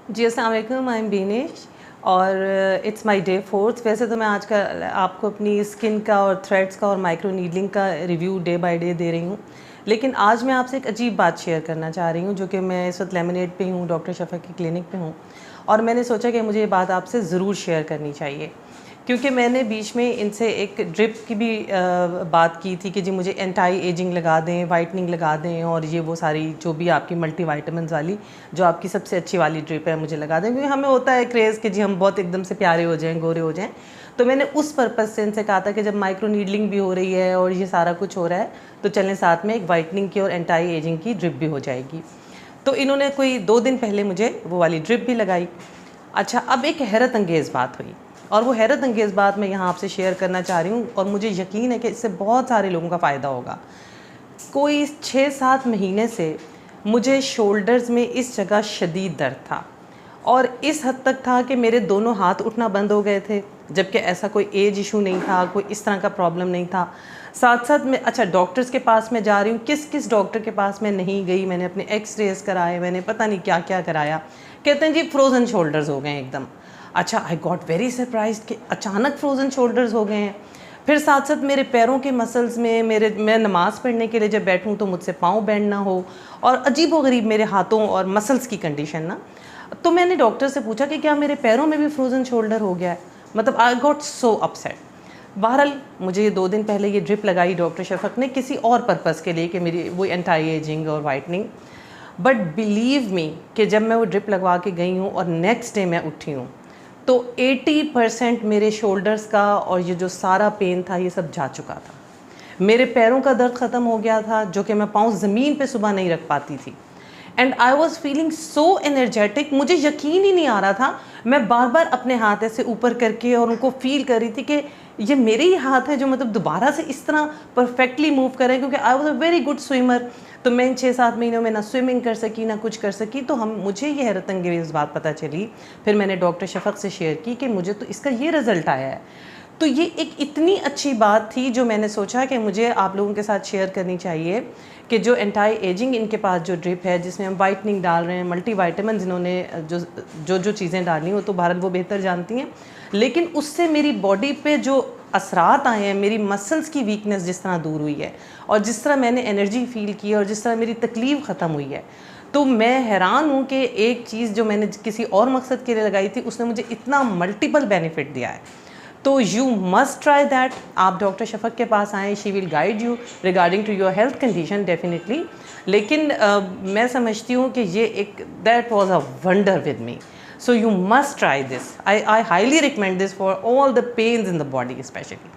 जी, अस्सलाम वालेकुम, I am Binesh और इट्स माय डे 4th। वैसे तो मैं आज का आपको अपनी स्किन का और थ्रेड्स का और माइक्रो नीडलिंग का review day by day they रही हूँ। लेकिन आज मैं आपसे एक अजीब बात शेयर करना चाह रही हूँ, जो कि मैं इस वक्त लेमिनेट पे हूँ, डॉक्टर शफक की क्लिनिक पे हूँ और मैंने सोचा कि मुझे ये बात आपसे ज़रूर शेयर करनी चाहिए। क्योंकि मैंने बीच में इनसे एक ड्रिप की भी बात की थी कि जी मुझे एंटी एजिंग लगा दें, वाइटनिंग लगा दें और ये वो सारी जो भी आपकी मल्टीविटामिन्स वाली जो आपकी सबसे अच्छी वाली ड्रिप है मुझे लगा दें, क्योंकि हमें होता है क्रेज़ कि जी हम बहुत एकदम से प्यारे हो जाएं, गोरे हो जाएं। तो मैंने उस पर्पज़ से इनसे कहा था कि जब माइक्रो नीडलिंग भी हो रही है और ये सारा कुछ हो रहा है तो चलें साथ में एक वाइटनिंग की और एंटी एजिंग की ड्रिप भी हो जाएगी। तो इन्होंने कोई 2 दिन पहले मुझे वो वाली ड्रिप भी लगाई। अच्छा, अब एक हैरत अंगेज़ बात हुई और वो हैरत अंगेज़ बात मैं यहाँ आपसे शेयर करना चाह रही हूँ और मुझे यकीन है कि इससे बहुत सारे लोगों का फ़ायदा होगा। कोई 6-7 महीने से मुझे शोल्डर्स में इस जगह शदीद दर्द था और इस हद तक था कि मेरे दोनों हाथ उठना बंद हो गए थे, जबकि ऐसा कोई एज इशू नहीं था, कोई इस तरह का प्रॉब्लम नहीं था। साथ-साथ में अच्छा डॉक्टर्स के पास मैं जा रही हूँ, किस-किस डॉक्टर के पास मैं नहीं गई, मैंने अपने एक्स-रेज़ कराए, मैंने पता नहीं क्या-क्या कराया। कहते हैं जी फ्रोज़न शोल्डर्स हो गए हैं एकदम। अच्छा, आई गॉट वेरी सरप्राइज्ड कि अचानक फ्रोज़न शोल्डर्स हो गए हैं। फिर साथ-साथ मेरे पैरों के मसल्स में मैं नमाज़ पढ़ने के लिए जब बैठूँ तो मुझसे पाँव बेंड ना हो और अजीबो-गरीब मेरे हाथों और मसल्स की कंडीशन ना। तो मैंने डॉक्टर से पूछा कि क्या मेरे पैरों में भी फ्रोज़न शोल्डर हो गया है? मतलब आई गॉट सो अपसेट। बहरहाल मुझे ये 2 दिन पहले ये ड्रिप लगाई डॉक्टर शफ़क़ ने किसी और पर्पज़ के लिए कि मेरी वो एंटी एजिंग और वाइटनिंग। बट बिलीव मी कि जब मैं वो ड्रिप लगवा के गई हूँ और नेक्स्ट डे मैं उठी हूँ तो 80% मेरे शोल्डर्स का और ये जो सारा पेन था ये सब जा चुका था। मेरे पैरों का दर्द ख़त्म हो गया था, जो कि मैं पाँव ज़मीन पे सुबह नहीं रख पाती थी। And I was feeling so energetic, मुझे यकीन ही नहीं आ रहा था। मैं बार बार अपने हाथ ऐसे ऊपर करके और उनको फील कर रही थी कि ये मेरे ही हाथ है जो मतलब दोबारा से इस तरह परफेक्टली मूव करें, क्योंकि I was a very good swimmer. तो मैं इन 6-7 महीनों में ना स्विमिंग कर सकी ना कुछ कर सकी। तो मुझे ये हैरत अंगेज़ बात पता चली, फिर मैंने डॉक्टर शफ़क़ से शेयर की कि मुझे तो इसका ये रिज़ल्ट आया है। तो ये एक इतनी अच्छी बात थी जो मैंने सोचा कि मुझे आप लोगों के साथ शेयर करनी चाहिए कि जो एंटी एजिंग इनके पास जो ड्रिप है जिसमें हम वाइटनिंग डाल रहे हैं, मल्टीविटामिन्स इन्होंने जो चीज़ें डाली हो तो भारत वो बेहतर जानती हैं, लेकिन उससे मेरी बॉडी पे जो असरात आए हैं, मेरी मसल्स की वीकनेस जिस तरह दूर हुई है और जिस तरह मैंने एनर्जी फील की और जिस तरह मेरी तकलीफ़ ख़त्म हुई है, तो मैं हैरान हूँ कि एक चीज़ जो मैंने किसी और मकसद के लिए लगाई थी उसने मुझे इतना मल्टीपल बेनिफिट दिया है। तो यू मस्ट ट्राई दैट। आप डॉक्टर शफ़क़ के पास आएँ, she will guide you regarding to your health condition definitely. लेकिन मैं समझती हूँ कि ये एक that was a wonder with me. So you must try this. I highly recommend this for all the pains in the body specially.